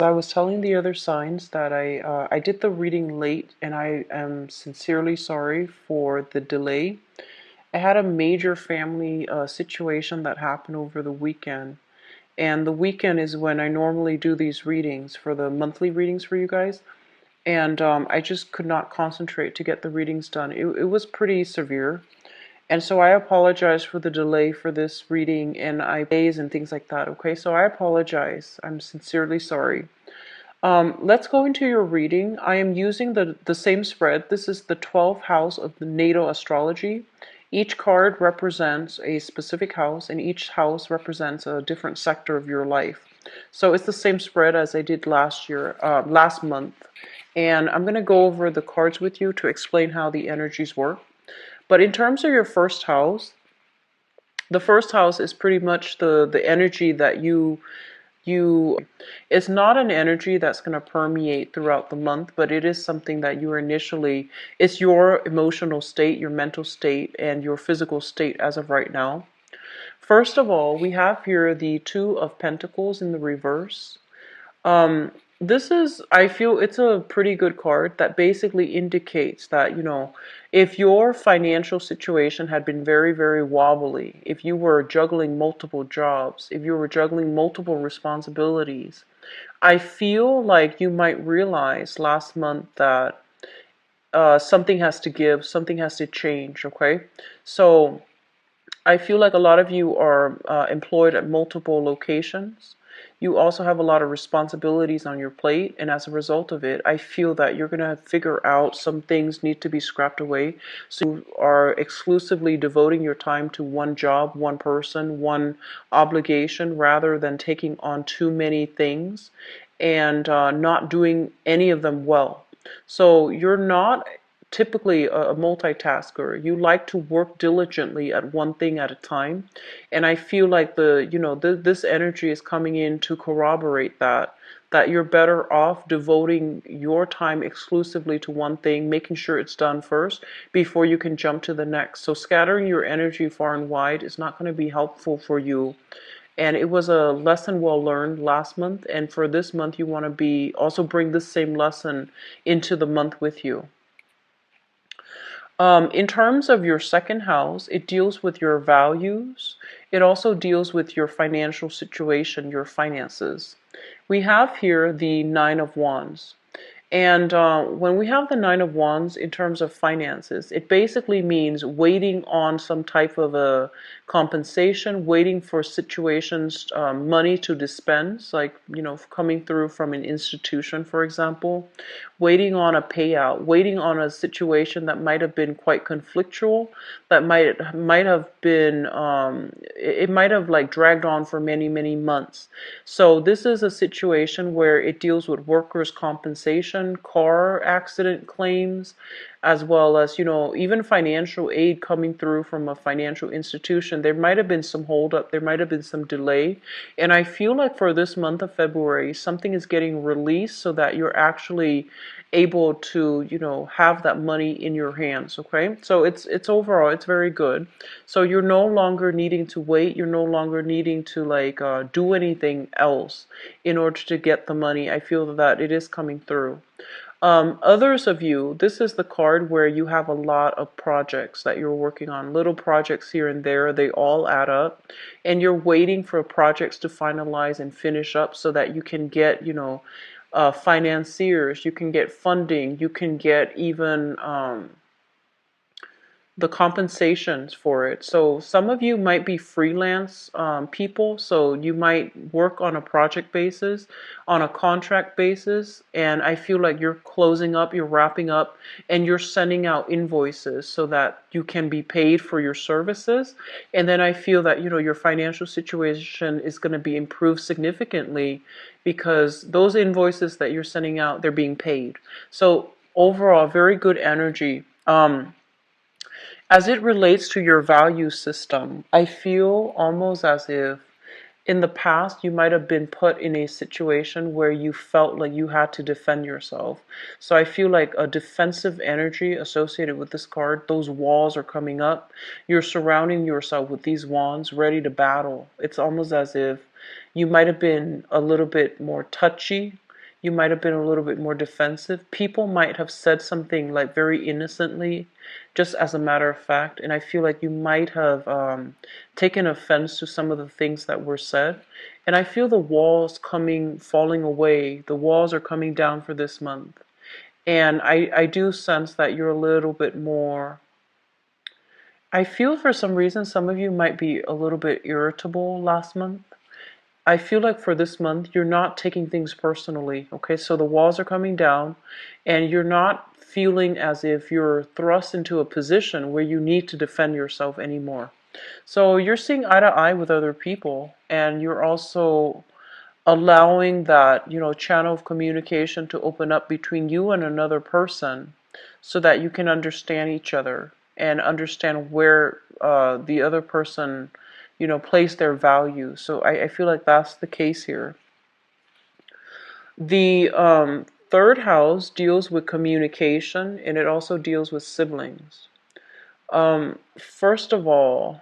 I was telling the other signs that I did the reading late, and I am sincerely sorry for the delay. I had a major family situation that happened over the weekend, and the weekend is when I normally do these readings for the monthly readings for you guys, and I just could not concentrate to get the readings done. It was pretty severe, and so I apologize for the delay for this reading and I days and things like that. Okay, so I apologize. I'm sincerely sorry. Let's go into your reading. I am using the same spread. This is the 12th house of the natal astrology. Each card represents a specific house, and each house represents a different sector of your life. So it's the same spread as I did last month. And I'm going to go over the cards with you to explain how the energies work. But in terms of your first house, the first house is pretty much the energy that you it's not an energy that's going to permeate throughout the month, but it is something that you initially, it's your emotional state, your mental state, and your physical state as of right now. First of all, we have here the Two of Pentacles in the reverse. um, this is, I feel it's a pretty good card that basically indicates that, if your financial situation had been very, very wobbly, if you were juggling multiple jobs, if you were juggling multiple responsibilities, I feel like you might realize last month that something has to give, something has to change, okay? So I feel like a lot of you are employed at multiple locations. You also have a lot of responsibilities on your plate, and as a result of it, I feel that you're going to figure out some things need to be scrapped away. So you are exclusively devoting your time to one job, one person, one obligation, rather than taking on too many things and not doing any of them well. So you're not typically a multitasker. You like to work diligently at one thing at a time, and I feel like this energy is coming in to corroborate that you're better off devoting your time exclusively to one thing, making sure it's done first before you can jump to the next. So scattering your energy far and wide is not going to be helpful for you. And it was a lesson well learned last month, and for this month you want to be also bring this same lesson into the month with you. In terms of your second house, it deals with your values. It also deals with your financial situation, your finances. We have here the Nine of Wands. And when we have the Nine of Wands in terms of finances, it basically means waiting on some type of a compensation, waiting for situations, money to dispense, like, coming through from an institution, for example, waiting on a payout, waiting on a situation that might have been quite conflictual, that might have been, it might have like dragged on for many, many months. So this is a situation where it deals with workers' compensation, car accident claims, as well as, even financial aid coming through from a financial institution. There might have been some holdup, there might have been some delay. And I feel like for this month of February, something is getting released so that you're actually able to, have that money in your hands. Okay, so it's overall, it's very good. So you're no longer needing to wait, you're no longer needing to like do anything else in order to get the money. I feel that it is coming through. Others of you, this is the card where you have a lot of projects that you're working on, little projects here and there, they all add up, and you're waiting for projects to finalize and finish up so that you can get, financiers, you can get funding, you can get even the compensations for it. So some of you might be freelance people, so you might work on a project basis, on a contract basis, and I feel like you're closing up, you're wrapping up, and you're sending out invoices so that you can be paid for your services. And then I feel that, your financial situation is going to be improved significantly because those invoices that you're sending out, they're being paid. So overall, very good energy. As it relates to your value system, I feel almost as if in the past you might have been put in a situation where you felt like you had to defend yourself. So I feel like a defensive energy associated with this card, those walls are coming up. You're surrounding yourself with these wands ready to battle. It's almost as if you might have been a little bit more touchy, You might have been a little bit more defensive. People might have said something like very innocently, just as a matter of fact, and I feel like you might have taken offense to some of the things that were said. And I feel the walls falling away. The walls are coming down for this month. And I do sense that you're a little bit more. I feel for some reason some of you might be a little bit irritable last month. I feel like for this month, you're not taking things personally, okay? So the walls are coming down, and you're not feeling as if you're thrust into a position where you need to defend yourself anymore. So you're seeing eye to eye with other people, and you're also allowing that, channel of communication to open up between you and another person so that you can understand each other and understand where the other person, place their value. So I feel like that's the case here. The third house deals with communication, and it also deals with siblings. First of all,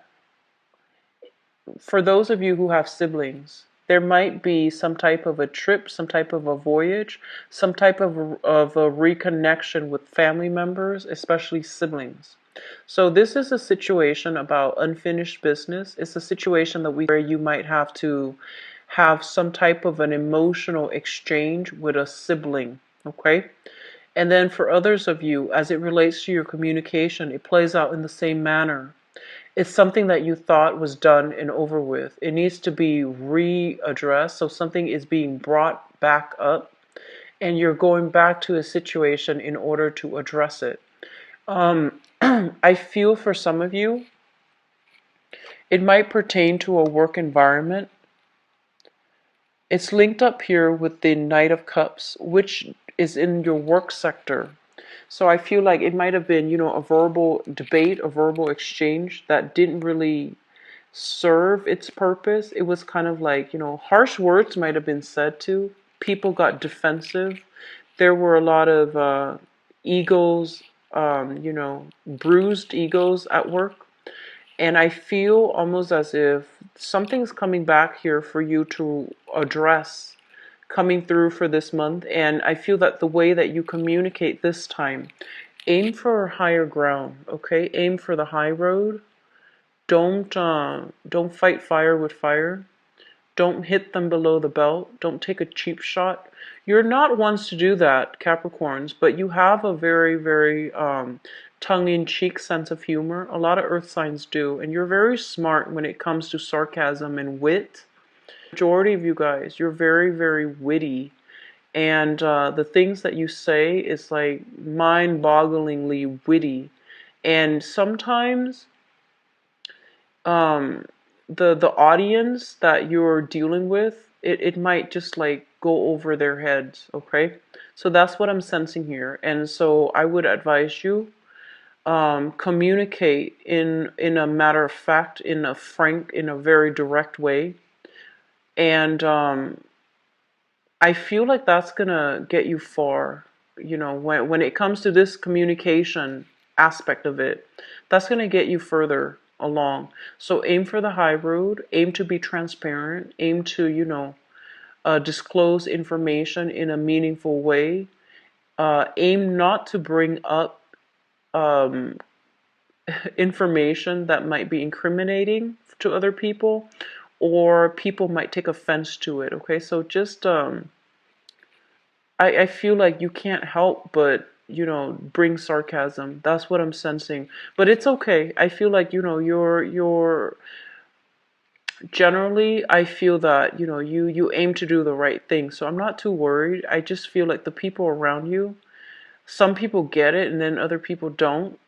for those of you who have siblings, there might be some type of a trip, some type of a voyage, some type of a reconnection with family members, especially siblings. So this is a situation about unfinished business. It's a situation where you might have to have some type of an emotional exchange with a sibling, okay? And then for others of you, as it relates to your communication, it plays out in the same manner. It's something that you thought was done and over with. It needs to be readdressed. So something is being brought back up, and you're going back to a situation in order to address it. I feel for some of you, it might pertain to a work environment. It's linked up here with the Knight of Cups, which is in your work sector. So I feel like it might have been, a verbal debate, a verbal exchange that didn't really serve its purpose. It was kind of like, harsh words might have been said to. People got defensive. There were a lot of egos, bruised egos at work. And I feel almost as if something's coming back here for you to address coming through for this month. And I feel that the way that you communicate this time, aim for higher ground, okay? Aim for the high road. Don't fight fire with fire. Don't hit them below the belt. Don't take a cheap shot. You're not ones to do that, Capricorns, but you have a very, very tongue-in-cheek sense of humor. A lot of earth signs do, and you're very smart when it comes to sarcasm and wit. Majority of you guys, you're very, very witty, and the things that you say is like mind-bogglingly witty, and sometimes the audience that you're dealing with, it might just like go over their heads, okay? So that's what I'm sensing here, and so I would advise you communicate in a matter of fact, in a frank, in a very direct way. And I feel like that's gonna get you far, when it comes to this communication aspect of it, that's gonna get you further along. So aim for the high road, aim to be transparent, aim to, disclose information in a meaningful way. Aim not to bring up um, information that might be incriminating to other people, or people might take offense to it, okay? So just I feel like you can't help but bring sarcasm. That's what I'm sensing, but it's okay. I feel like you're generally, I feel that you aim to do the right thing, so I'm not too worried. I just feel like the people around you, some people get it and then other people don't.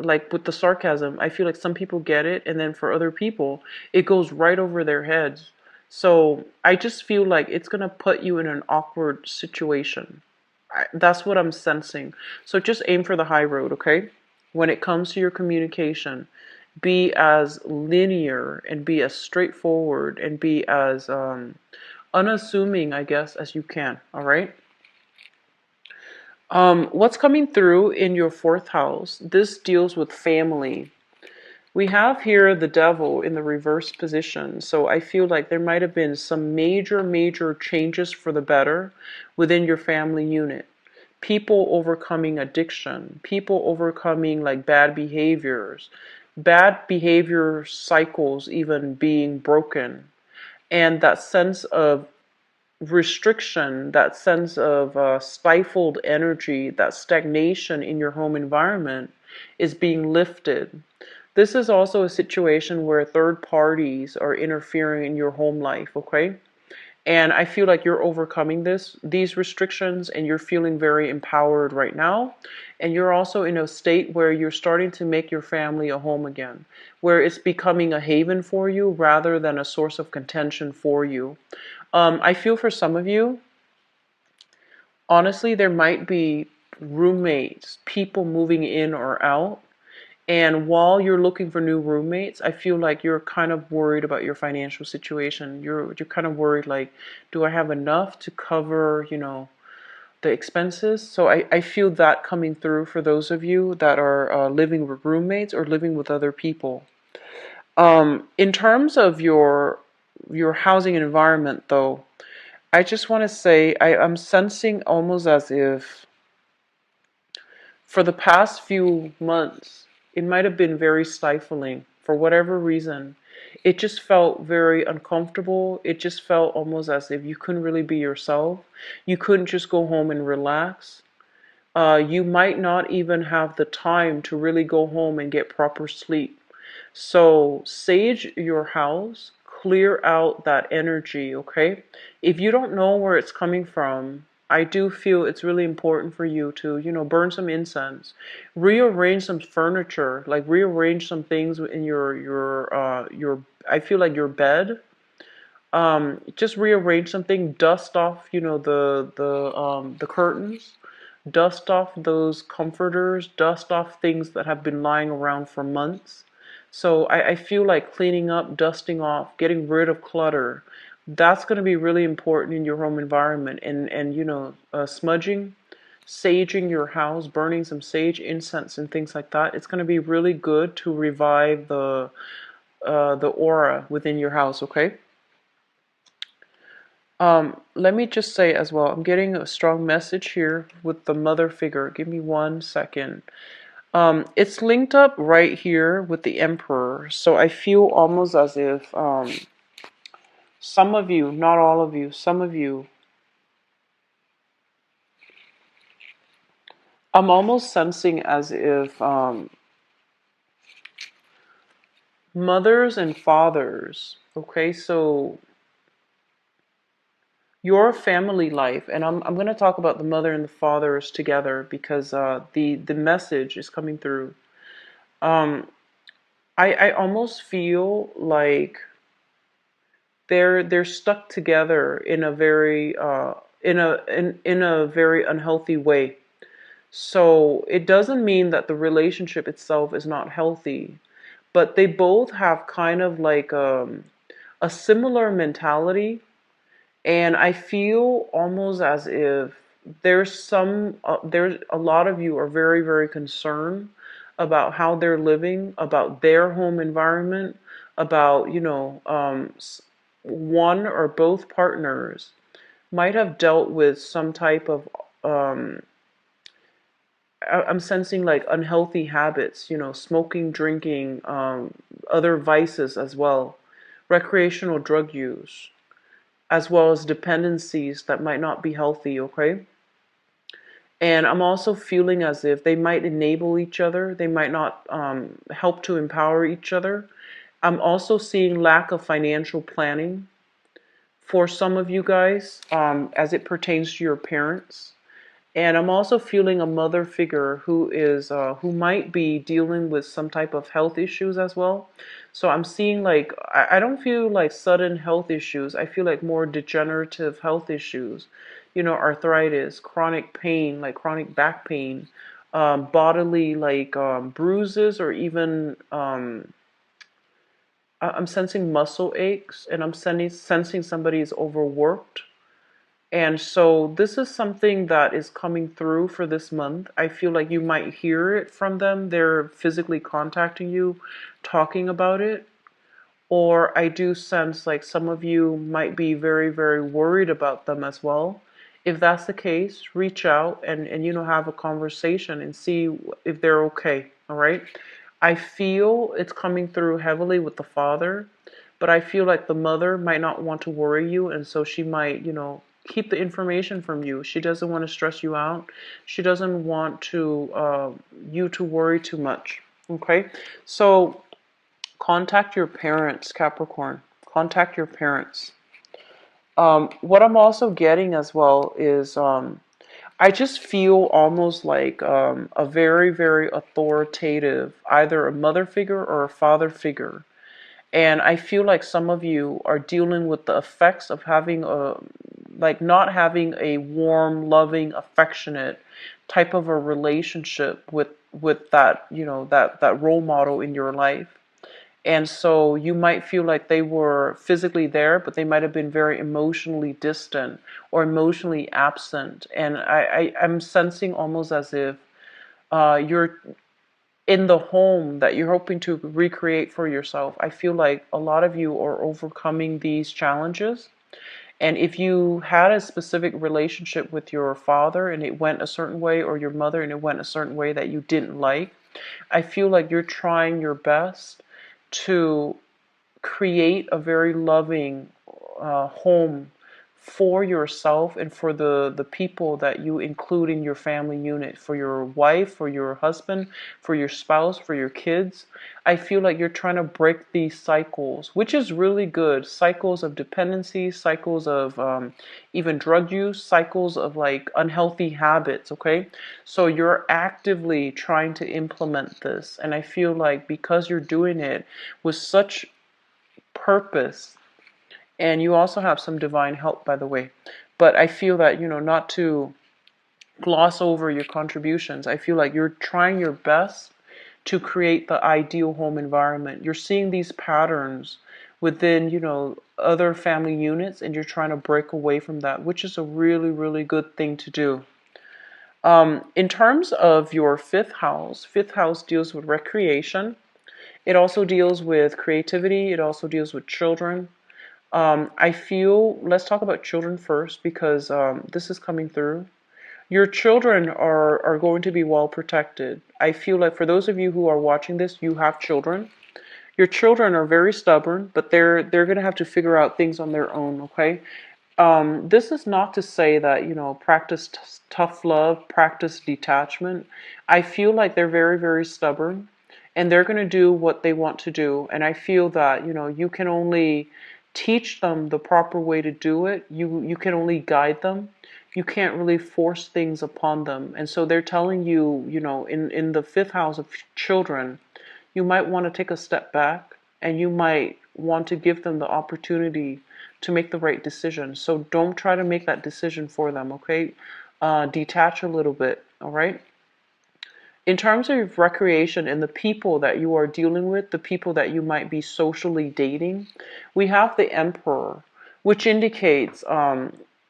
Like with the sarcasm, I feel like some people get it, and then for other people, it goes right over their heads. So I just feel like it's gonna put you in an awkward situation. That's what I'm sensing. So just aim for the high road, okay? When it comes to your communication, be as linear and be as straightforward and be as unassuming, I guess, as you can, all right? What's coming through in your fourth house? This deals with family. We have here the devil in the reverse position. So I feel like there might have been some major changes for the better within your family unit. People overcoming addiction, people overcoming like bad behavior cycles even being broken. And that sense of restriction, that sense of stifled energy, that stagnation in your home environment is being lifted. This is also a situation where third parties are interfering in your home life, okay? And I feel like you're overcoming these restrictions, and you're feeling very empowered right now. And you're also in a state where you're starting to make your family a home again, where it's becoming a haven for you rather than a source of contention for you. I feel for some of you, honestly, there might be roommates, people moving in or out. And while you're looking for new roommates, I feel like you're kind of worried about your financial situation. You're kind of worried, like, do I have enough to cover, the expenses? So I feel that coming through for those of you that are living with roommates or living with other people. In terms of your housing environment, though, I just want to say I'm sensing almost as if for the past few months, it might have been very stifling for whatever reason. It just felt very uncomfortable. It just felt almost as if you couldn't really be yourself. You couldn't just go home and relax. You might not even have the time to really go home and get proper sleep. So sage your house, clear out that energy, okay? If you don't know where it's coming from, I do feel it's really important for you to, burn some incense, rearrange some furniture, like rearrange some things in your I feel like your bed. Just rearrange something, dust off, the curtains, dust off those comforters, dust off things that have been lying around for months. So I feel like cleaning up, dusting off, getting rid of clutter. That's going to be really important in your home environment. And smudging, saging your house, burning some sage incense and things like that. It's going to be really good to revive the aura within your house. Okay. Let me just say as well, I'm getting a strong message here with the mother figure. Give me 1 second. It's linked up right here with the emperor. So I feel almost as if some of you, not all of you, some of you, I'm almost sensing as if mothers and fathers, okay, so your family life, and I'm going to talk about the mother and the fathers together because the message is coming through. Um, I almost feel like they're stuck together in a very in a very unhealthy way. So it doesn't mean that the relationship itself is not healthy, but they both have kind of like a similar mentality. And I feel almost as if there's a lot of you are very concerned about how they're living, about their home environment, about, one or both partners might have dealt with some type of, um, I'm sensing like unhealthy habits, smoking, drinking, other vices as well, recreational drug use, as well as dependencies that might not be healthy, okay? And I'm also feeling as if they might enable each other, they might not help to empower each other. I'm also seeing lack of financial planning for some of you guys as it pertains to your parents. And I'm also feeling a mother figure who might be dealing with some type of health issues as well. So I'm seeing like I don't feel like sudden health issues. I feel like more degenerative health issues. Arthritis, chronic pain, like chronic back pain, bodily like bruises, or even I'm sensing muscle aches, and I'm sensing somebody is overworked, And so this is something that is coming through for this month. I feel like you might hear it from them. They're physically contacting you, talking about it. Or I do sense like some of you might be very, very worried about them as well. If that's the case, reach out and have a conversation and see if they're okay. All right. I feel it's coming through heavily with the father, but I feel like the mother might not want to worry you, and so she might, keep the information from you. She doesn't want to stress you out. She doesn't want you to worry too much. Okay, so contact your parents, Capricorn. Contact your parents. What I'm also getting as well is I just feel almost like a very, very authoritative, either a mother figure or a father figure. And I feel like some of you are dealing with the effects of not having a warm, loving, affectionate type of a relationship with that, that role model in your life. And so you might feel like they were physically there, but they might have been very emotionally distant or emotionally absent. And I'm sensing almost as if you're in the home that you're hoping to recreate for yourself. I feel like a lot of you are overcoming these challenges. And if you had a specific relationship with your father and it went a certain way, or your mother and it went a certain way that you didn't like, I feel like you're trying your best to create a very loving home for yourself and for the people that you include in your family unit, for your wife, for your husband, for your spouse, for your kids. I feel like you're trying to break these cycles, which is really good. Cycles of dependency, cycles of even drug use, cycles of like unhealthy habits, okay? So you're actively trying to implement this. And I feel like because you're doing it with such purpose, and you also have some divine help, by the way. But I feel that, not to gloss over your contributions. I feel like you're trying your best to create the ideal home environment. You're seeing these patterns within, other family units, and you're trying to break away from that, which is a really, really good thing to do. In terms of your fifth house deals with recreation. It also deals with creativity. It also deals with children. I feel, let's talk about children first because this is coming through. Your children are going to be well protected. I feel like for those of you who are watching this, you have children. Your children are very stubborn, but they're going to have to figure out things on their own, okay? This is not to say that, practice tough love, practice detachment. I feel like they're very, very stubborn and they're going to do what they want to do. And I feel that, you can only teach them the proper way to do it. You can only guide them. You can't really force things upon them. And so they're telling you, in the fifth house of children, you might want to take a step back and you might want to give them the opportunity to make the right decision. So don't try to make that decision for them, okay? Detach a little bit, all right? In terms of recreation and the people that you are dealing with, the people that you might be socially dating, we have the Emperor, which indicates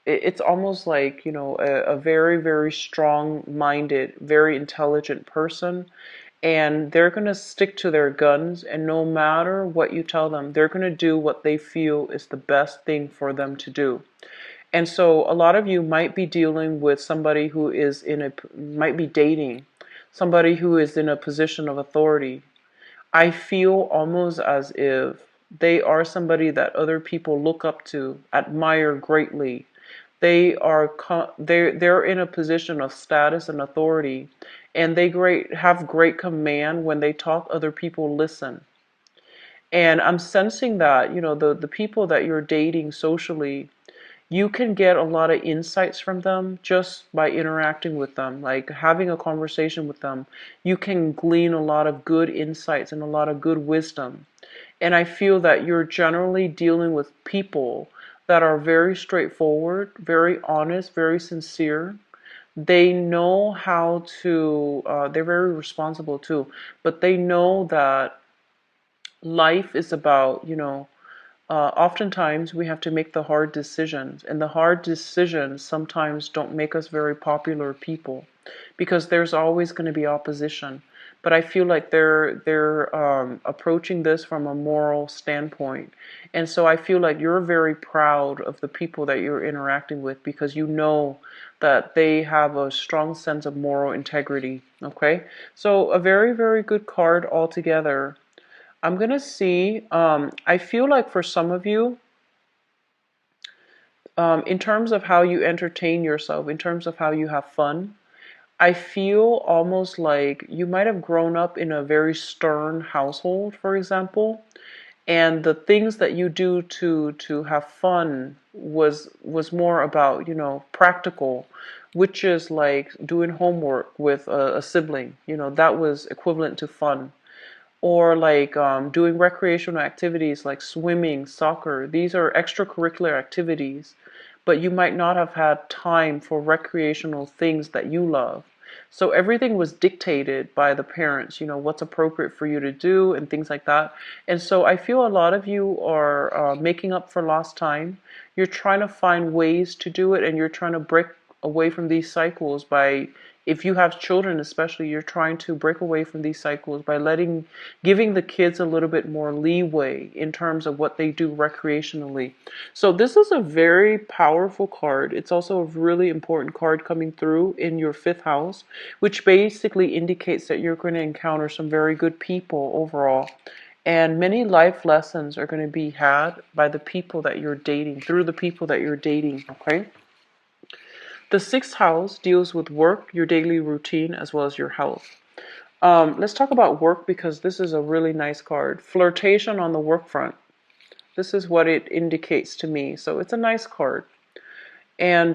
it's almost like, a very, very strong-minded, very intelligent person. And they're going to stick to their guns, and no matter what you tell them, they're going to do what they feel is the best thing for them to do. And so a lot of you might be dealing with somebody who might be dating somebody who is in a position of authority. I feel almost as if they are somebody that other people look up to, admire greatly. They're in a position of status and authority, and they have great command. When they talk, other people listen. And I'm sensing that, the people that you're dating socially, you can get a lot of insights from them just by interacting with them, like having a conversation with them. You can glean a lot of good insights and a lot of good wisdom. And I feel that you're generally dealing with people that are very straightforward, very honest, very sincere. They know how to, they're very responsible too, but they know that life is about, Oftentimes we have to make the hard decisions, and the hard decisions sometimes don't make us very popular people because there's always going to be opposition. But I feel like they're approaching this from a moral standpoint, and so I feel like you're very proud of the people that you're interacting with because you know that they have a strong sense of moral integrity. Okay, so a very, very good card altogether. I'm gonna see. I feel like for some of you, in terms of how you entertain yourself, in terms of how you have fun, I feel almost like you might have grown up in a very stern household, for example, and the things that you do to have fun was more about, practical, which is like doing homework with a sibling. That was equivalent to fun, or like doing recreational activities like swimming, soccer. These are extracurricular activities, but you might not have had time for recreational things that you love. So everything was dictated by the parents, what's appropriate for you to do and things like that. And so I feel a lot of you are making up for lost time. You're trying to find ways to do it, and you're trying to break away from these cycles by, if you have children especially, you're trying to break away from these cycles by giving the kids a little bit more leeway in terms of what they do recreationally. So this is a very powerful card. It's also a really important card coming through in your fifth house, which basically indicates that you're going to encounter some very good people overall. And many life lessons are going to be had by the people that you're dating, through the people that you're dating, okay? The sixth house deals with work, your daily routine, as well as your health. Let's talk about work because this is a really nice card. Flirtation on the work front. This is what it indicates to me. So it's a nice card. And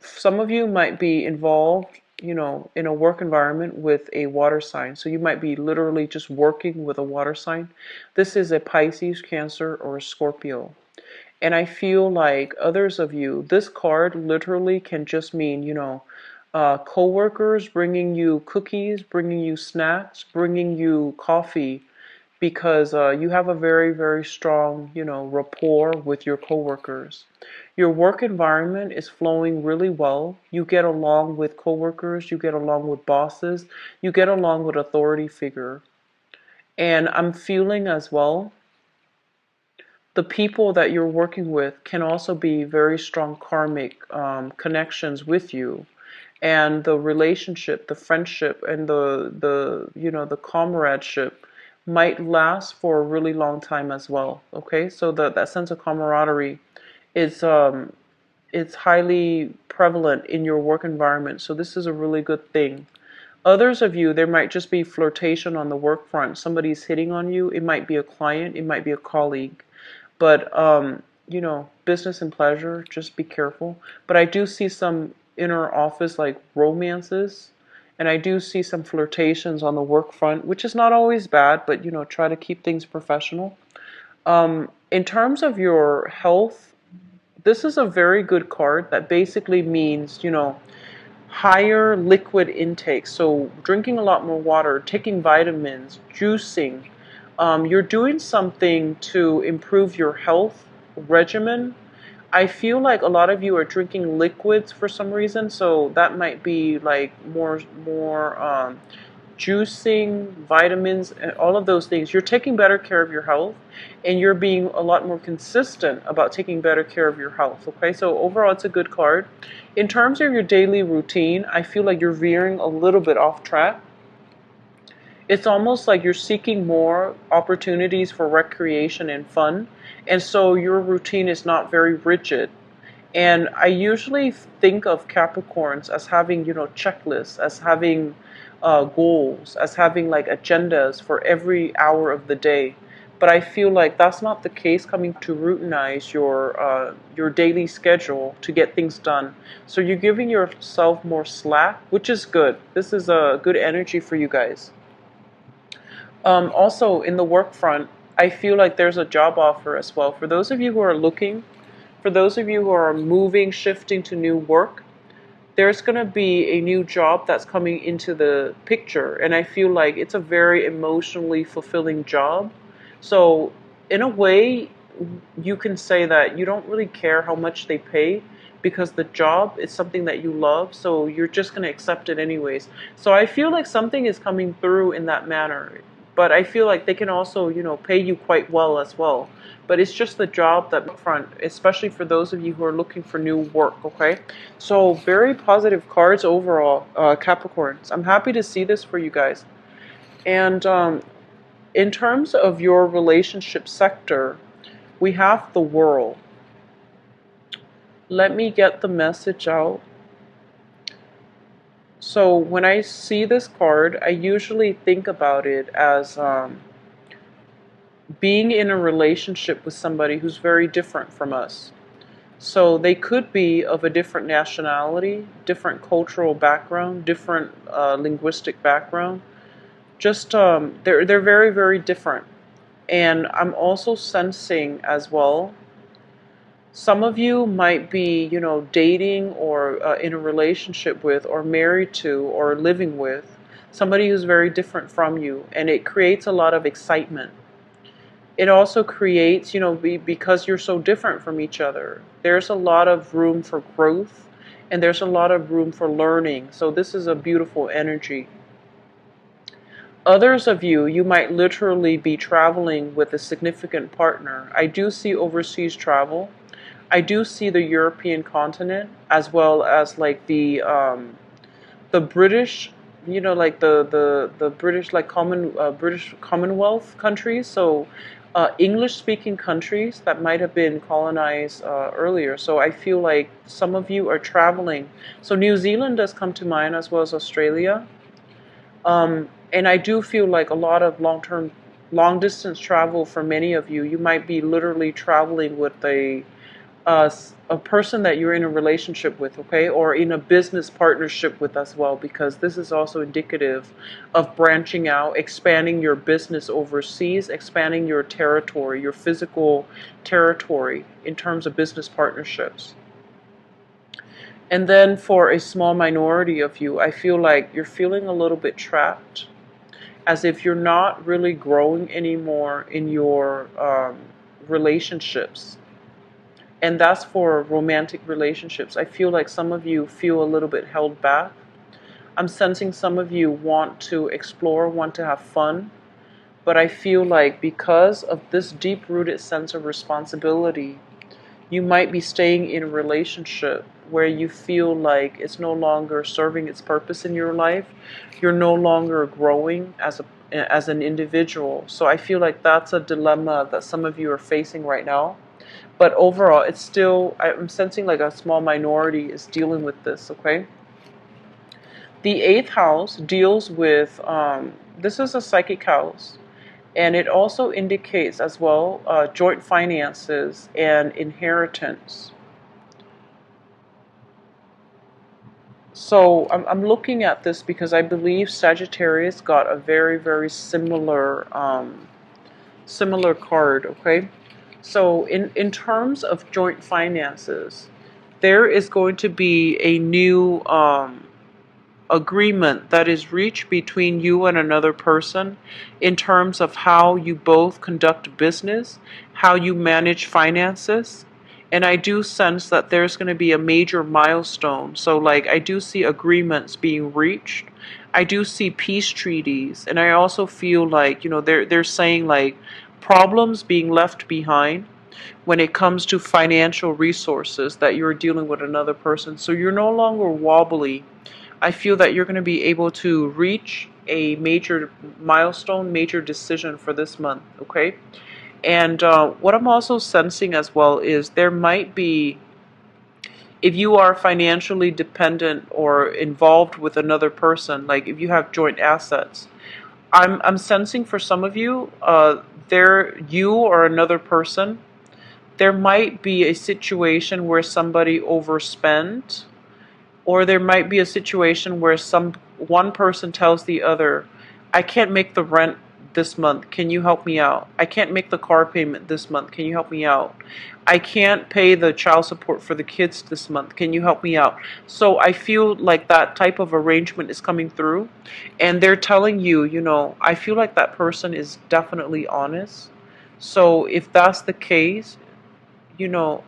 some of you might be involved, in a work environment with a water sign. So you might be literally just working with a water sign. This is a Pisces, Cancer, or a Scorpio. And I feel like others of you, this card literally can just mean, co-workers bringing you cookies, bringing you snacks, bringing you coffee, because you have a very, very strong, rapport with your coworkers. Your work environment is flowing really well. You get along with coworkers, you get along with bosses, you get along with authority figure. And I'm feeling as well, the people that you're working with can also be very strong karmic connections with you, and the relationship, the friendship, and the comradeship might last for a really long time as well. Okay, so that sense of camaraderie is it's highly prevalent in your work environment. So this is a really good thing. Others of you, there might just be flirtation on the work front. Somebody's hitting on you. It might be a client. It might be a colleague. But, business and pleasure, just be careful. But I do see some inner office like romances, and I do see some flirtations on the work front, which is not always bad, but, try to keep things professional. In terms of your health, this is a very good card that basically means, higher liquid intake. So drinking a lot more water, taking vitamins, juicing. You're doing something to improve your health regimen. I feel like a lot of you are drinking liquids for some reason, so that might be like more juicing, vitamins, and all of those things. You're taking better care of your health, and you're being a lot more consistent about taking better care of your health. Okay, so overall, it's a good card. In terms of your daily routine, I feel like you're veering a little bit off track. It's almost like you're seeking more opportunities for recreation and fun, and so your routine is not very rigid. And I usually think of Capricorns as having, checklists, as having goals, as having like agendas for every hour of the day. But I feel like that's not the case coming to routinize your daily schedule to get things done. So you're giving yourself more slack, which is good. This is a good energy for you guys. Also, in the work front, I feel like there's a job offer as well. For those of you who are looking, for those of you who are moving, shifting to new work, there's going to be a new job that's coming into the picture. And I feel like it's a very emotionally fulfilling job. So in a way, you can say that you don't really care how much they pay because the job is something that you love, so you're just going to accept it anyways. So I feel like something is coming through in that manner. But I feel like they can also, pay you quite well as well. But it's just the job that up front, especially for those of you who are looking for new work, okay? So very positive cards overall, Capricorns. I'm happy to see this for you guys. And in terms of your relationship sector, we have the World. Let me get the message out. So when I see this card, I usually think about it as being in a relationship with somebody who's very different from us. So they could be of a different nationality, different cultural background, different linguistic background. Just they're very, very different. And I'm also sensing as well, some of you might be, dating or in a relationship with or married to or living with somebody who's very different from you, and it creates a lot of excitement. It also creates, because you're so different from each other, there's a lot of room for growth and there's a lot of room for learning. So this is a beautiful energy. Others of you, you might literally be traveling with a significant partner. I do see overseas travel. I do see the European continent as well as like the British, like the British like British Commonwealth countries. So English speaking countries that might have been colonized earlier. So I feel like some of you are traveling. So New Zealand does come to mind as well as Australia. And I do feel like a lot of long distance travel for many of you. You might be literally traveling with a person that you're in a relationship with, okay, or in a business partnership with as well, because this is also indicative of branching out, expanding your business overseas, expanding your territory, your physical territory in terms of business partnerships. And then for a small minority of you, I feel like you're feeling a little bit trapped, as if you're not really growing anymore in your relationships. And that's for romantic relationships. I feel like some of you feel a little bit held back. I'm sensing some of you want to explore, want to have fun. But I feel like because of this deep-rooted sense of responsibility, you might be staying in a relationship where you feel like it's no longer serving its purpose in your life. You're no longer growing as an individual. So I feel like that's a dilemma that some of you are facing right now. But overall, it's still, I'm sensing like a small minority is dealing with this, okay? The 8th house deals with, this is a psychic house, and it also indicates as well joint finances and inheritance. So I'm looking at this because I believe Sagittarius got a very, very similar similar card, okay? So in terms of joint finances, there is going to be a new agreement that is reached between you and another person in terms of how you both conduct business, how you manage finances. And I do sense that there's going to be a major milestone. So like I do see agreements being reached. I do see peace treaties, and I also feel like, they're saying like problems being left behind when it comes to financial resources that you're dealing with another person. So you're no longer wobbly. I feel that you're going to be able to reach a major milestone, major decision for this month, okay? And what I'm also sensing as well is there might be, if you are financially dependent or involved with another person, like if you have joint assets, I'm sensing for some of you, you or another person, there might be a situation where somebody overspent, or there might be a situation where one person tells the other, I can't make the rent this month, can you help me out? I can't make the car payment this month, can you help me out? I can't pay the child support for the kids this month, can you help me out? So I feel like that type of arrangement is coming through, and they're telling you, I feel like that person is definitely honest. So if that's the case, you know,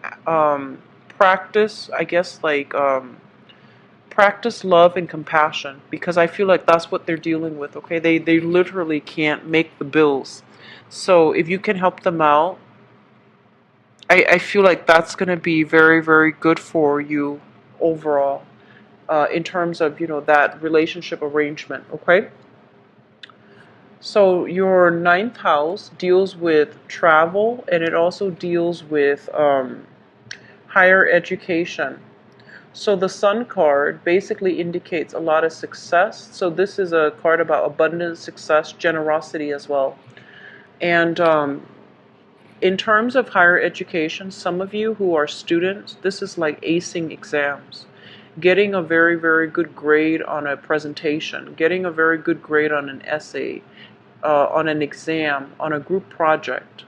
practice, I guess, like, practice love and compassion, because I feel like that's what they're dealing with, okay? They literally can't make the bills. So if you can help them out, I feel like that's going to be very, very good for you overall, in terms of, that relationship arrangement, okay? So your ninth house deals with travel, and it also deals with higher education. So the Sun card basically indicates a lot of success. So this is a card about abundance, success, generosity as well. And in terms of higher education, some of you who are students, this is like acing exams. Getting a very, very good grade on a presentation, getting a very good grade on an essay, on an exam, on a group project.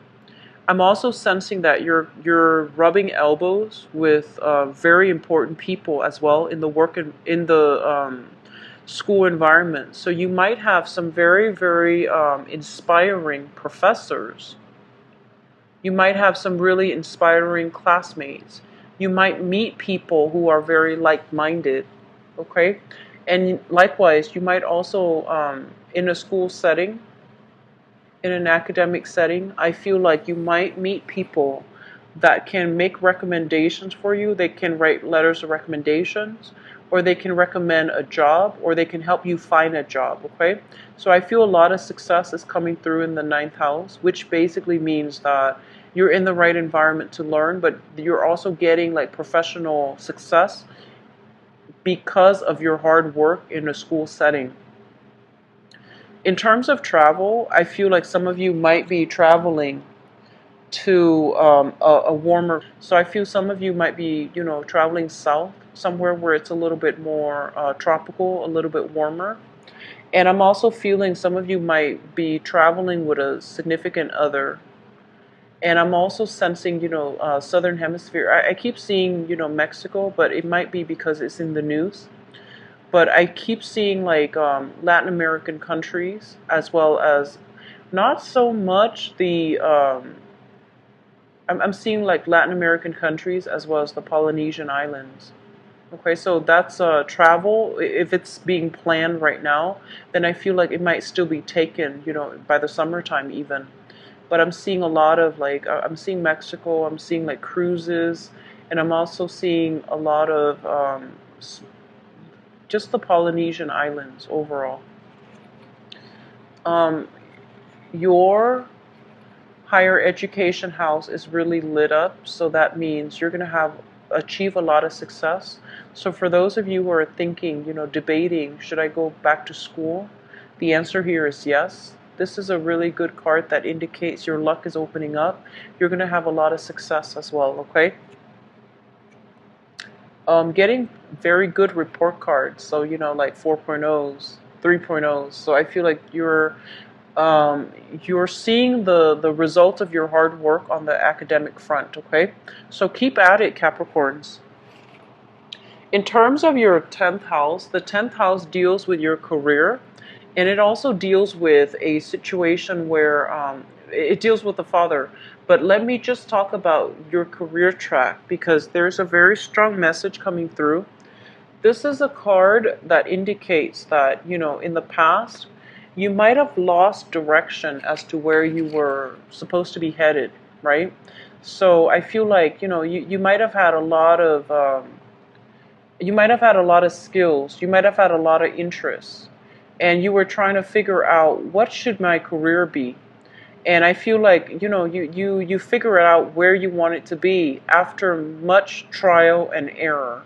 I'm also sensing that you're rubbing elbows with very important people as well in the in the school environment. So you might have some very, very inspiring professors. You might have some really inspiring classmates. You might meet people who are very like-minded. Okay, and likewise, you might also, in a school setting, in an academic setting, I feel like you might meet people that can make recommendations for you. They can write letters of recommendations, or they can recommend a job, or they can help you find a job, okay? So I feel a lot of success is coming through in the ninth house, which basically means that you're in the right environment to learn, but you're also getting like professional success because of your hard work in a school setting. In terms of travel, I feel like some of you might be traveling to a warmer. So I feel some of you might be, traveling south, somewhere where it's a little bit more tropical, a little bit warmer. And I'm also feeling some of you might be traveling with a significant other. And I'm also sensing, southern hemisphere. I keep seeing, Mexico, but it might be because it's in the news. But I keep seeing like Latin American countries, as well as not so much the I'm seeing like Latin American countries as well as the Polynesian islands. Okay, so that's travel. If it's being planned right now, then I feel like it might still be taken, by the summertime even. But I'm seeing a lot of like, I'm seeing Mexico, I'm seeing like cruises, and I'm also seeing a lot of just the Polynesian islands overall. Um, your higher education house is really lit up, so that means you're going to have achieve a lot of success. So for those of you who are thinking, debating, should I go back to school? The answer here is yes. This is a really good card that indicates your luck is opening up. You're going to have a lot of success as well, okay? Getting very good report cards, so like 4.0s, 3.0s. So I feel like you're seeing the result of your hard work on the academic front, okay? So keep at it, Capricorns. In terms of your 10th house, the 10th house deals with your career, and it also deals with a situation where it deals with the father. But let me just talk about your career track, because there's a very strong message coming through. This is a card that indicates that, in the past, you might have lost direction as to where you were supposed to be headed, right? So I feel like, you might have had a lot of, you might have had a lot of skills, you might have had a lot of interests, and you were trying to figure out, what should my career be? And I feel like, you figure out where you want it to be after much trial and error.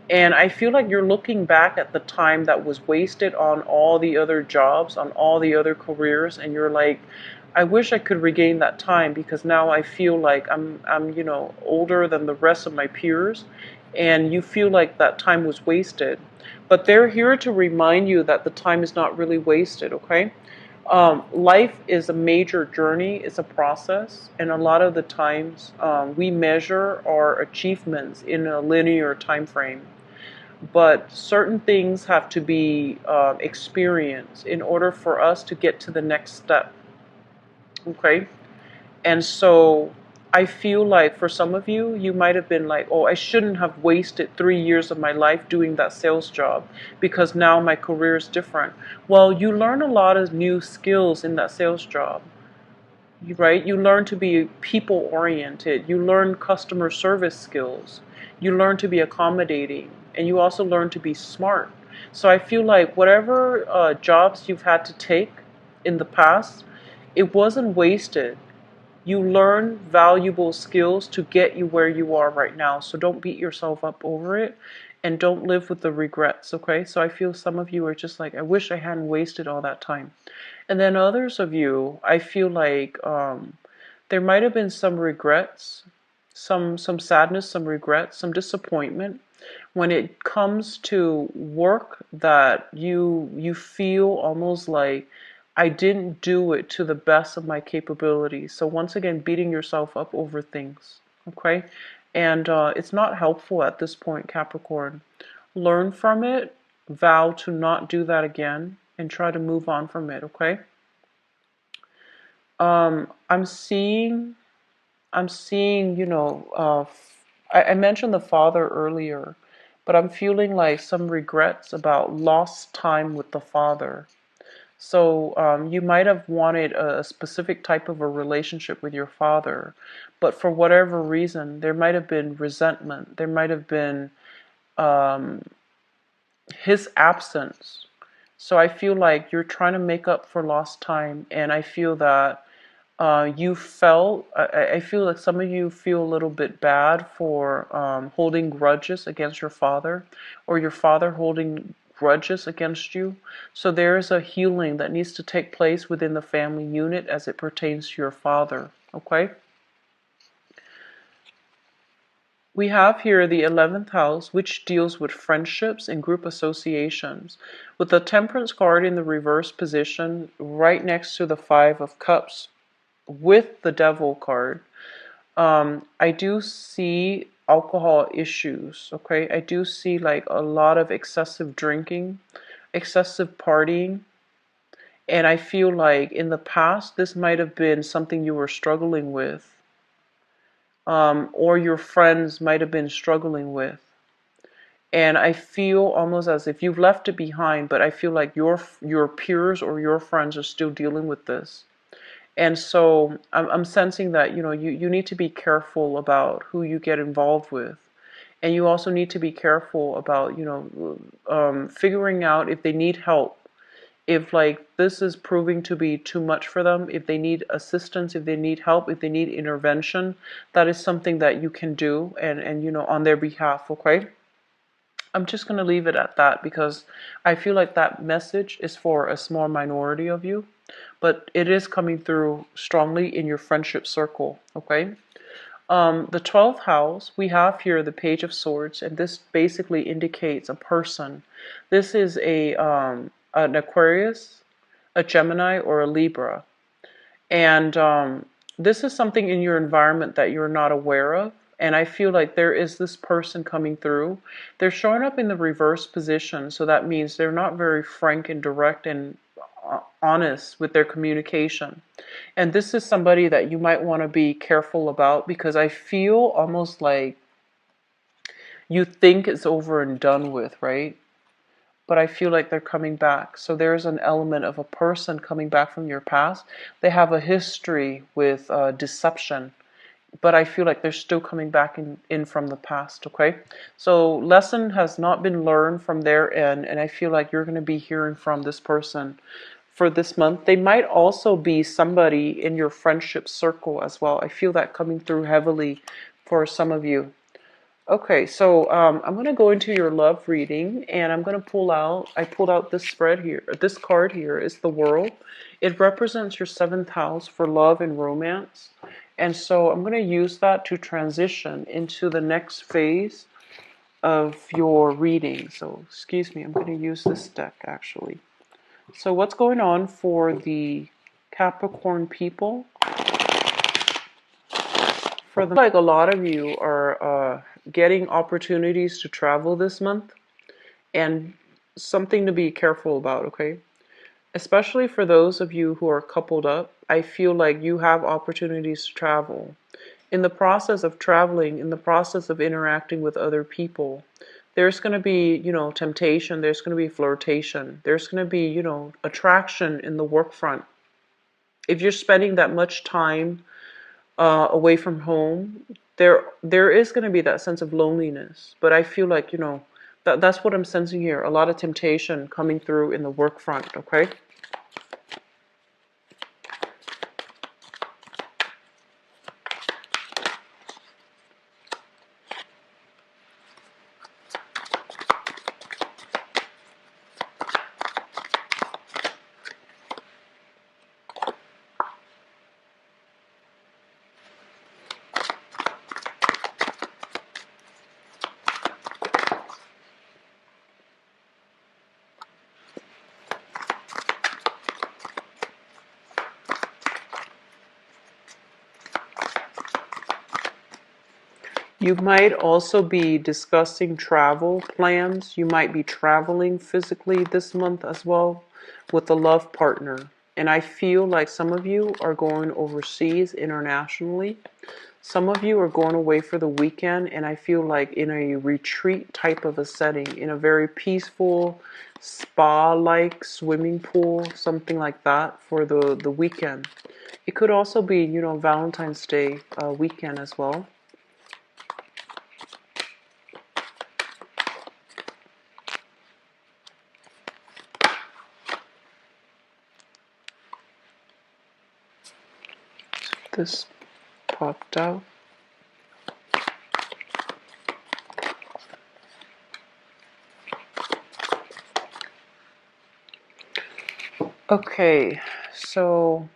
And I feel like you're looking back at the time that was wasted on all the other jobs, on all the other careers, and you're like, I wish I could regain that time, because now I feel like I'm older than the rest of my peers, and you feel like that time was wasted. But they're here to remind you that the time is not really wasted, okay? Life is a major journey, it's a process, and a lot of the times we measure our achievements in a linear time frame. But certain things have to be experienced in order for us to get to the next step. Okay? And so I feel like for some of you, you might have been like, oh, I shouldn't have wasted 3 years of my life doing that sales job because now my career is different. Well, you learn a lot of new skills in that sales job, right? You learn to be people oriented. You learn customer service skills. You learn to be accommodating. And you also learn to be smart. So I feel like whatever jobs you've had to take in the past, it wasn't wasted. You learn valuable skills to get you where you are right now. So don't beat yourself up over it and don't live with the regrets, okay? So I feel some of you are just like, I wish I hadn't wasted all that time. And then others of you, I feel like there might have been some regrets, some sadness, some regrets, some disappointment when it comes to work that you feel almost like I didn't do it to the best of my capabilities. So once again, beating yourself up over things, okay? And it's not helpful at this point, Capricorn. Learn from it, vow to not do that again, and try to move on from it, okay? I'm seeing, I mentioned the father earlier, but I'm feeling like some regrets about lost time with the father. So you might have wanted a specific type of a relationship with your father, but for whatever reason, there might have been resentment. There might have been um, his absence. So I feel like you're trying to make up for lost time, and I feel that I feel like some of you feel a little bit bad for holding grudges against your father, or your father holding grudges against you. So there is a healing that needs to take place within the family unit as it pertains to your father, okay? We have here the 11th house, which deals with friendships and group associations, with the Temperance card in the reverse position right next to the Five of Cups with the Devil card. I do see alcohol issues, okay? I do see like a lot of excessive drinking, excessive partying, and I feel like in the past this might have been something you were struggling with, or your friends might have been struggling with. And I feel almost as if you've left it behind, but I feel like your peers or your friends are still dealing with this. And so I'm sensing that, you need to be careful about who you get involved with. And you also need to be careful about, figuring out if they need help. If like this is proving to be too much for them, if they need assistance, if they need help, if they need intervention, that is something that you can do and on their behalf, okay? I'm just going to leave it at that because I feel like that message is for a small minority of you, but it is coming through strongly in your friendship circle, okay? The 12th house, we have here the Page of Swords, and this basically indicates a person. This is an Aquarius, a Gemini, or a Libra. And this is something in your environment that you're not aware of. And I feel like there is this person coming through. They're showing up in the reverse position. So that means they're not very frank and direct and honest with their communication. And this is somebody that you might want to be careful about because I feel almost like you think it's over and done with, right? But I feel like they're coming back. So there's an element of a person coming back from your past. They have a history with deception, but I feel like they're still coming back in from the past, okay? So lesson has not been learned from their end, and I feel like you're going to be hearing from this person for this month. They might also be somebody in your friendship circle as well. I feel that coming through heavily for some of you. Okay, so I'm going to go into your love reading and I'm going to I pulled out this spread here. This card here is the World. It represents your 7th house for love and romance. And so I'm going to use that to transition into the next phase of your reading. So, excuse me, I'm going to use this deck actually. So what's going on for the Capricorn people? For the like a lot of you are getting opportunities to travel this month, and something to be careful about, okay? Especially for those of you who are coupled up, I feel like you have opportunities to travel. In the process of traveling, in the process of interacting with other people, there's going to be, temptation, there's going to be flirtation, there's going to be, attraction in the work front. If you're spending that much time away from home, there is going to be that sense of loneliness. But I feel like, that's what I'm sensing here. A lot of temptation coming through in the work front, okay? You might also be discussing travel plans. You might be traveling physically this month as well with a love partner. And I feel like some of you are going overseas internationally. Some of you are going away for the weekend, and I feel like in a retreat type of a setting, in a very peaceful spa-like swimming pool, something like that for the weekend. It could also be, Valentine's Day weekend as well. This popped out. Okay, so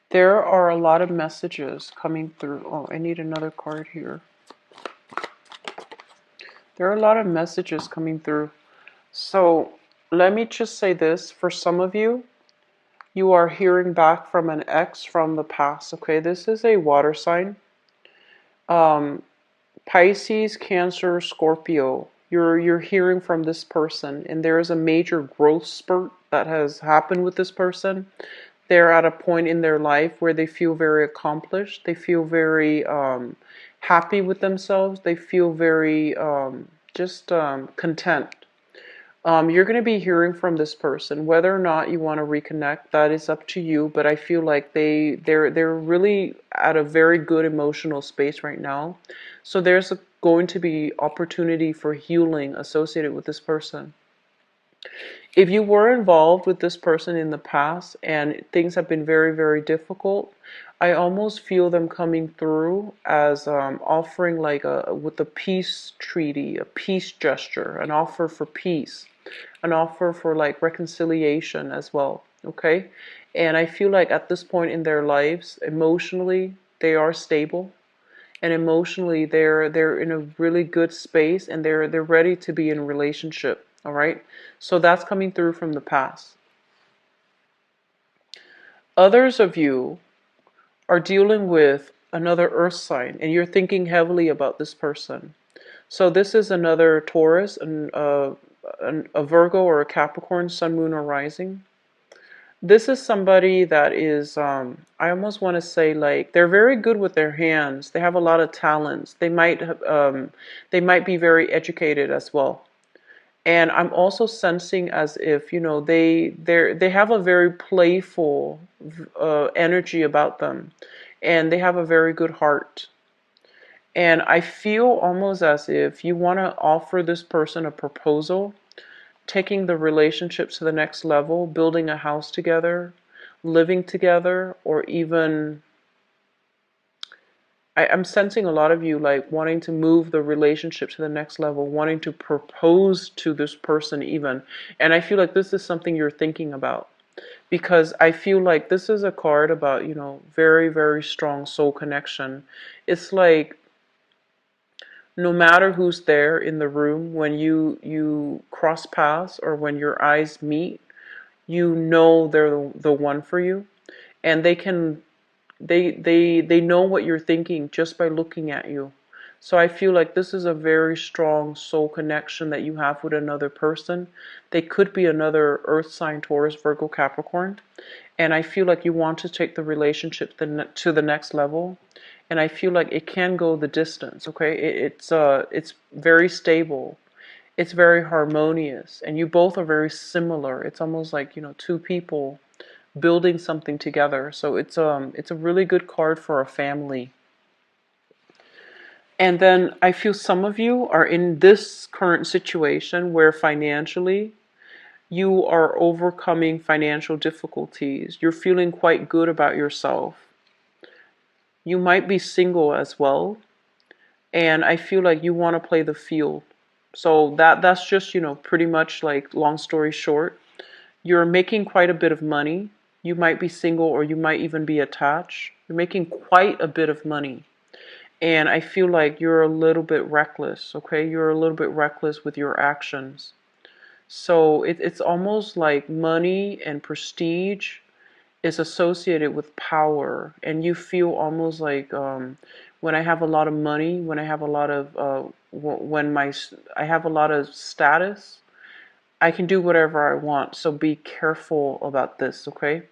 there are a lot of messages coming through. Oh, I need another card here. There are a lot of messages coming through. So let me just say this. For some of you, you are hearing back from an ex from the past. Okay, this is a water sign. Pisces, Cancer, Scorpio. You're hearing from this person, and there is a major growth spurt that has happened with this person. They're at a point in their life where they feel very accomplished. They feel very happy with themselves. They feel very content. You're going to be hearing from this person. Whether or not you want to reconnect, that is up to you. But I feel like they're really at a very good emotional space right now. So there's going to be opportunity for healing associated with this person. If you were involved with this person in the past and things have been very, very difficult, I almost feel them coming through as offering like with a peace treaty, a peace gesture, an offer for peace, an offer for like reconciliation as well. Okay, and I feel like at this point in their lives, emotionally they are stable, and emotionally they're in a really good space, and they're ready to be in a relationship. All right, so that's coming through from the past. Others of you are dealing with another earth sign, and you're thinking heavily about this person. So this is another Taurus, a Virgo or a Capricorn, Sun, Moon, or Rising. This is somebody that is, I almost want to say, like, they're very good with their hands. They have a lot of talents. They might be very educated as well. And I'm also sensing as if, they have a very playful energy about them, and they have a very good heart. And I feel almost as if you want to offer this person a proposal, taking the relationship to the next level, building a house together, living together, or even I'm sensing a lot of you like wanting to move the relationship to the next level, wanting to propose to this person even. And I feel like this is something you're thinking about, because I feel like this is a card about, very, very strong soul connection. It's like no matter who's there in the room, when you cross paths or when your eyes meet, you know they're the one for you, and they know what you're thinking just by looking at you. So I feel like this is a very strong soul connection that you have with another person. They could be another earth sign, Taurus, Virgo, Capricorn. And I feel like you want to take the relationship to the next level. And I feel like it can go the distance, okay? It's very stable. It's very harmonious. And you both are very similar. It's almost like, two people building something together. So it's a really good card for a family. And then I feel some of you are in this current situation where financially you are overcoming financial difficulties. You're feeling quite good about yourself. You might be single as well, and I feel like you want to play the field. So that's just, pretty much like long story short. You're making quite a bit of money. You might be single or you might even be attached. You're making quite a bit of money. And I feel like you're a little bit reckless, okay? You're a little bit reckless with your actions. So it's almost like money and prestige is associated with power, and you feel almost like when I have a lot of money, when I have a lot of I have a lot of status, I can do whatever I want. So be careful about this, okay?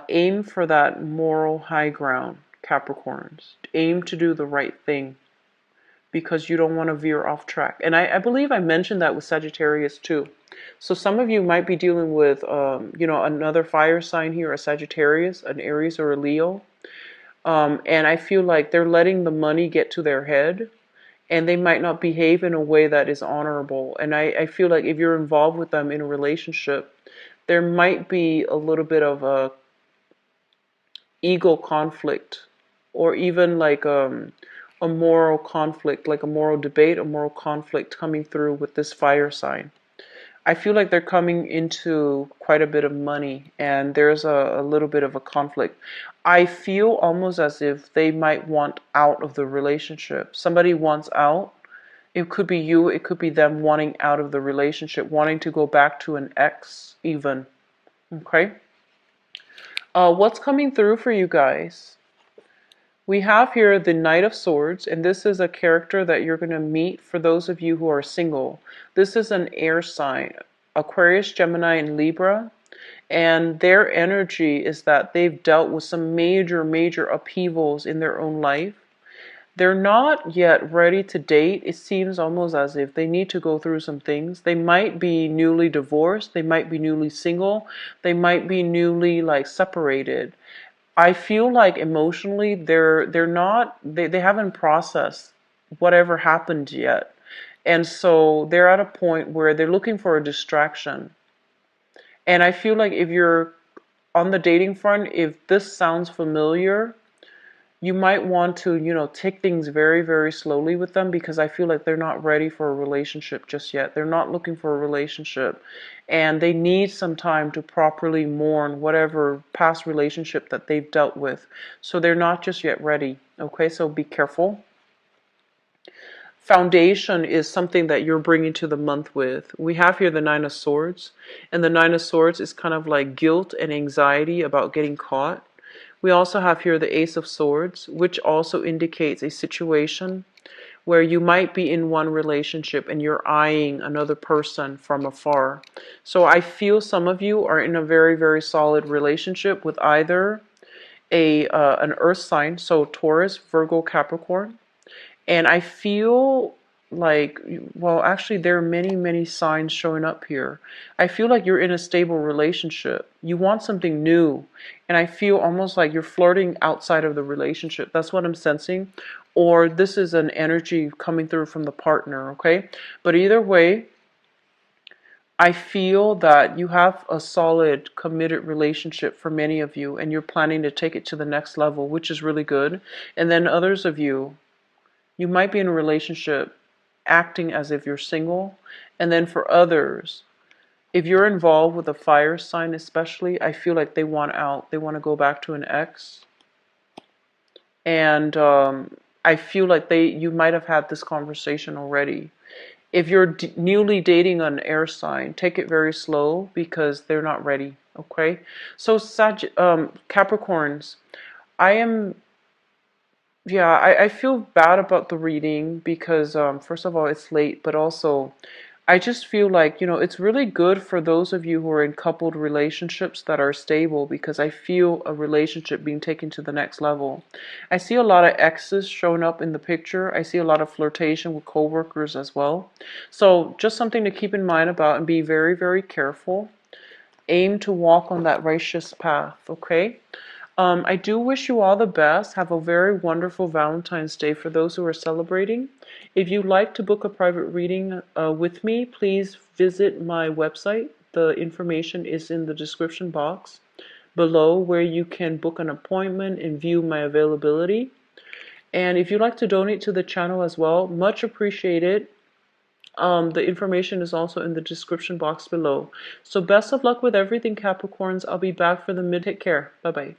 Aim for that moral high ground, Capricorns. Aim to do the right thing because you don't want to veer off track. And I believe I mentioned that with Sagittarius too. So some of you might be dealing with, another fire sign here, a Sagittarius, an Aries, or a Leo. And I feel like they're letting the money get to their head, and they might not behave in a way that is honorable. And I feel like if you're involved with them in a relationship, there might be a little bit of a ego conflict, or even like a moral conflict, like a moral debate, a moral conflict coming through with this fire sign. I feel like they're coming into quite a bit of money, and there's a little bit of a conflict. I feel almost as if they might want out of the relationship. Somebody wants out. It could be you, it could be them wanting out of the relationship, wanting to go back to an ex even. Okay? What's coming through for you guys? We have here the Knight of Swords, and this is a character that you're going to meet for those of you who are single. This is an air sign, Aquarius, Gemini, and Libra. And their energy is that they've dealt with some major, major upheavals in their own life. They're not yet ready to date. It seems almost as if they need to go through some things. They might be newly divorced. They might be newly single. They might be newly separated. I feel like emotionally they haven't processed whatever happened yet. And so they're at a point where they're looking for a distraction. And I feel like if you're on the dating front, if this sounds familiar, you might want to, take things very, very slowly with them, because I feel like they're not ready for a relationship just yet. They're not looking for a relationship, and they need some time to properly mourn whatever past relationship that they've dealt with. So they're not just yet ready. Okay, so be careful. Foundation is something that you're bringing to the month with. We have here the Nine of Swords, and the Nine of Swords is kind of like guilt and anxiety about getting caught. We also have here the Ace of Swords, which also indicates a situation where you might be in one relationship and you're eyeing another person from afar. So I feel some of you are in a very, very solid relationship with either an earth sign, so Taurus, Virgo, Capricorn. And I feel like, well, actually, there are many, many signs showing up here. I feel like you're in a stable relationship. You want something new. And I feel almost like you're flirting outside of the relationship. That's what I'm sensing. Or this is an energy coming through from the partner, okay? But either way, I feel that you have a solid, committed relationship for many of you, and you're planning to take it to the next level, which is really good. And then others of you might be in a relationship acting as if you're single. And then for others, if you're involved with a fire sign especially, I feel like they want out. They want to go back to an ex. And I feel like you might have had this conversation already. If you're newly dating an air sign, take it very slow because they're not ready, okay? So Capricorns, I am Yeah, I feel bad about the reading because, first of all, it's late, but also I just feel like, it's really good for those of you who are in coupled relationships that are stable because I feel a relationship being taken to the next level. I see a lot of exes showing up in the picture. I see a lot of flirtation with coworkers as well. So just something to keep in mind about and be very, very careful. Aim to walk on that righteous path, okay? I do wish you all the best. Have a very wonderful Valentine's Day for those who are celebrating. If you'd like to book a private reading with me, please visit my website. The information is in the description box below where you can book an appointment and view my availability. And if you'd like to donate to the channel as well, much appreciated. The information is also in the description box below. So best of luck with everything, Capricorns. I'll be back for the mid. Take care. Bye-bye.